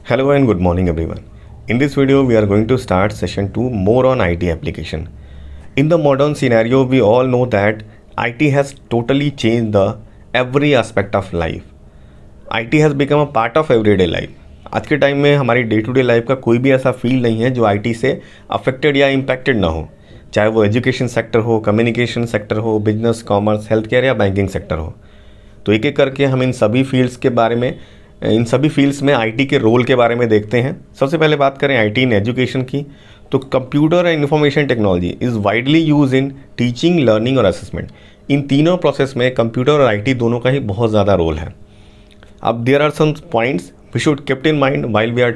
Hello and good morning everyone. In this video we are going to start session 2 more on IT application. In the modern scenario we all know that IT has totally changed the every aspect of life. IT has become a part of everyday life. आज के time में हमारी day to day life का कोई भी ऐसा field नहीं है जो IT से अफेक्टेड या इम्पैक्टेड ना हो, चाहे वो एजुकेशन सेक्टर हो, कम्युनिकेशन सेक्टर हो, बिजनेस, कॉमर्स, हेल्थ केयर या बैंकिंग सेक्टर हो। तो एक एक करके हम इन सभी फील्ड्स में आईटी के रोल के बारे में देखते हैं। सबसे पहले बात करें आईटी इन एजुकेशन की, तो computer and information technology is widely use in teaching, learning और असेसमेंट। इन तीनों प्रोसेस में कंप्यूटर और आईटी दोनों का ही बहुत ज़्यादा रोल है। अब there are some points we should keep in mind while we are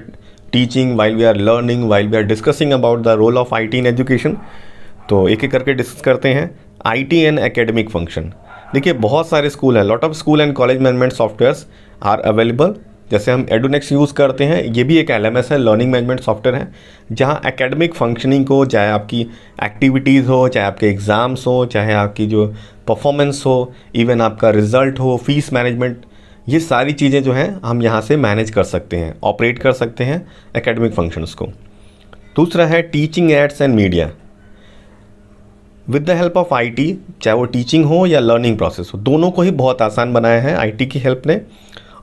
teaching, while we are learning, while we are discussing about the role of IT in education. तो एक एक करके डिस्कस करते हैं। IT and academic function. देखिए बहुत सारे school हैं, lot of school and college management softwares are available. जैसे हम एडुनेक्स यूज़ करते हैं, ये भी एक एलएमएस है, लर्निंग मैनेजमेंट सॉफ्टवेयर है, जहाँ एकेडमिक फंक्शनिंग को, चाहे आपकी एक्टिविटीज़ हो, चाहे आपके एग्ज़ाम्स हो, चाहे आपकी जो परफॉर्मेंस हो, इवन आपका रिजल्ट हो, फीस मैनेजमेंट, ये सारी चीज़ें जो हैं हम यहाँ से मैनेज कर सकते हैं, ऑपरेट कर सकते हैं एकेडमिक फंक्शंस को। दूसरा है teaching ads and media. With the help of IT, चाहे वो टीचिंग हो या लर्निंग प्रोसेस हो, दोनों को ही बहुत आसान बनाया है आईटी की हेल्प ने।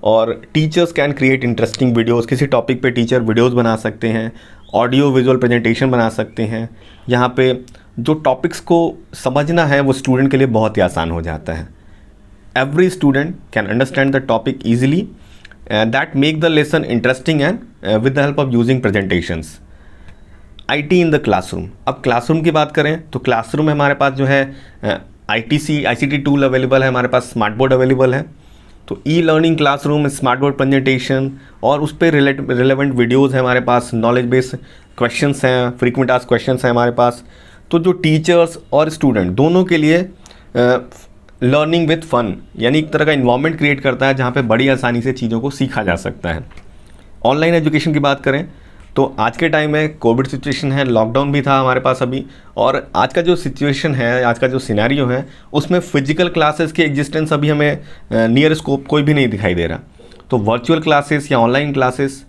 और teachers can create interesting videos, किसी टॉपिक पे टीचर वीडियोस बना सकते हैं, ऑडियो विजुअल प्रेजेंटेशन बना सकते हैं। यहाँ पे जो टॉपिक्स को समझना है वो स्टूडेंट के लिए बहुत ही आसान हो जाता है। Every student can understand the topic easily, that make the lesson interesting and with the help of using presentations. IT in the classroom. अब क्लासरूम की बात करें तो क्लासरूम में हमारे पास जो है आईसीटी टूल अवेलेबल है, हमारे पास स्मार्ट बोर्ड अवेलेबल है। तो e learning classroom, smart board presentation और उस पर रिलेवेंट वीडियोज़ हैं हमारे पास, नॉलेज बेस्ड क्वेश्चंस हैं, फ्रीक्वेंट आस्क्ड क्वेश्चंस हैं हमारे पास। तो जो टीचर्स और स्टूडेंट दोनों के लिए लर्निंग विद फन, यानी एक तरह का इन्वायरमेंट क्रिएट करता है जहाँ पे बड़ी आसानी से चीज़ों को सीखा जा सकता है। ऑनलाइन एजुकेशन की बात करें तो आज के टाइम में कोविड सिचुएशन है, लॉकडाउन भी था हमारे पास अभी, और आज का जो सिचुएशन है, आज का जो सिनेरियो है, उसमें फिजिकल क्लासेस की एग्जिस्टेंस अभी हमें नियर स्कोप कोई भी नहीं दिखाई दे रहा। तो वर्चुअल क्लासेस या ऑनलाइन क्लासेस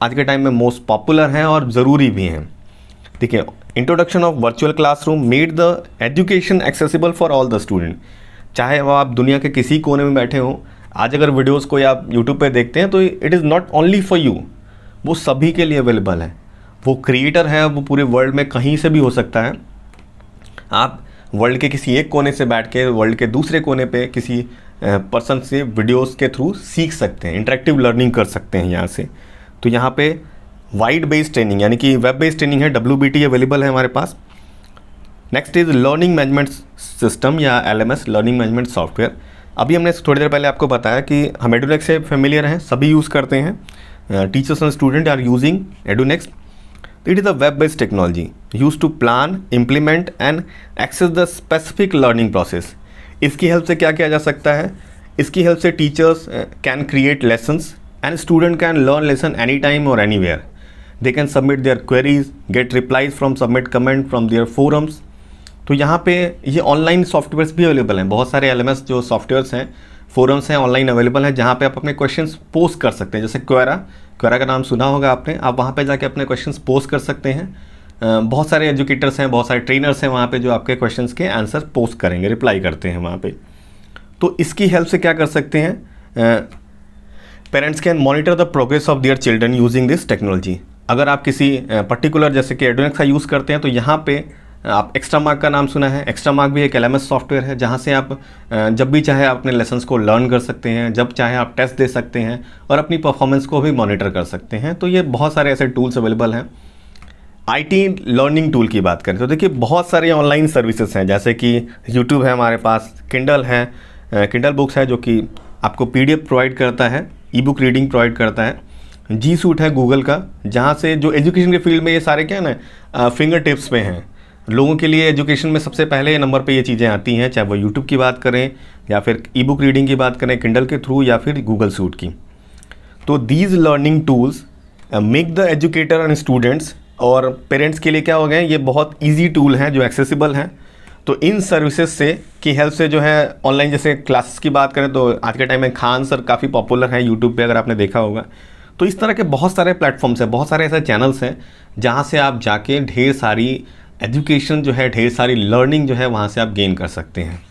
आज के टाइम में मोस्ट पॉपुलर हैं और ज़रूरी भी हैं। देखिए, introduction of virtual classroom made the education accessible for all the student. चाहे वो आप दुनिया के किसी कोने में बैठे हों, आज अगर वीडियोज़ कोई आप यूट्यूब पर देखते हैं तो it is not only for you, वो सभी के लिए अवेलेबल है। वो क्रिएटर है, वो पूरे वर्ल्ड में कहीं से भी हो सकता है। आप वर्ल्ड के किसी एक कोने से बैठ के वर्ल्ड के दूसरे कोने पे किसी पर्सन से वीडियोस के थ्रू सीख सकते हैं, इंटरेक्टिव लर्निंग कर सकते हैं यहाँ से। तो यहाँ पे वाइड बेस्ड ट्रेनिंग यानी कि वेब बेस्ड ट्रेनिंग है, WBT अवेलेबल है हमारे पास। Next is learning management system या LMS, लर्निंग मैनेजमेंट सॉफ्टवेयर। अभी हमने थोड़ी देर पहले आपको बताया कि हम एडुनेक्स से फेमिलियर हैं, सभी यूज़ करते हैं। Teachers and students are using Edunex. It is a web-based technology used to plan, implement and access the specific learning process. इसकी हेल्प से क्या किया जा सकता है? इसकी हेल्प से teachers can create lessons and student can learn lesson any time और anywhere. They can submit their queries, get replies from, submit comment from their forums. तो यहाँ पे ये ऑनलाइन सॉफ्टवेयर्स भी अवेलेबल हैं, बहुत सारे LMS जो सॉफ्टवेयर्स हैं, फोरम्स हैं, ऑनलाइन अवेलेबल हैं, जहाँ पे आप अपने क्वेश्चंस पोस्ट कर सकते हैं। जैसे क्वेरा का नाम सुना होगा आपने, आप वहाँ पे जाके अपने क्वेश्चंस पोस्ट कर सकते हैं। बहुत सारे एजुकेटर्स हैं, बहुत सारे ट्रेनर्स हैं वहाँ पे जो आपके क्वेश्चंस के आंसर पोस्ट करेंगे, रिप्लाई करते हैं वहाँ पे। तो इसकी हेल्प से क्या कर सकते हैं, parents can monitor the progress of their children using this technology. अगर आप किसी पर्टिकुलर जैसे कि एडुनेक्स का यूज़ करते हैं तो यहाँ पे आप एक्स्ट्रा मार्क का नाम सुना है। एक्स्ट्रा मार्क भी एक LMS सॉफ्टवेयर है जहाँ से आप जब भी चाहे अपने लेसन्स को लर्न कर सकते हैं, जब चाहे आप टेस्ट दे सकते हैं और अपनी परफॉर्मेंस को भी मॉनिटर कर सकते हैं। तो ये बहुत सारे ऐसे टूल्स अवेलेबल हैं। आईटी लर्निंग टूल की बात करें तो देखिए बहुत सारे ऑनलाइन सर्विसेज हैं, जैसे कि यूट्यूब है हमारे पास, किंडल है, किंडल बुक्स है जो कि आपको PDF प्रोवाइड करता है, ई बुक रीडिंग प्रोवाइड करता है। G Suite है गूगल का, जहाँ से जो एजुकेशन के फील्ड में ये सारे क्या है ना फिंगर टिप्स पे हैं। लोगों के लिए एजुकेशन में सबसे पहले नंबर पे ये चीज़ें आती हैं, चाहे वो यूट्यूब की बात करें या फिर ई बुक रीडिंग की बात करें किंडल के थ्रू या फिर गूगल सूट की। तो these learning tools make the educator and students और पेरेंट्स के लिए क्या हो गए, ये बहुत ईजी टूल हैं जो एक्सेसिबल हैं। तो इन सर्विसेज से की हेल्प से जो है ऑनलाइन जैसे क्लासेस की बात करें तो आज के टाइम में खान सर काफ़ी पॉपुलर हैं यूट्यूब पे, अगर आपने देखा होगा। तो इस तरह के बहुत सारे प्लेटफॉर्म्स हैं, बहुत सारे ऐसे चैनल्स हैं जहाँ से आप जाके ढेर सारी एजुकेशन जो है, ढेर सारी लर्निंग जो है वहाँ से आप गेन कर सकते हैं।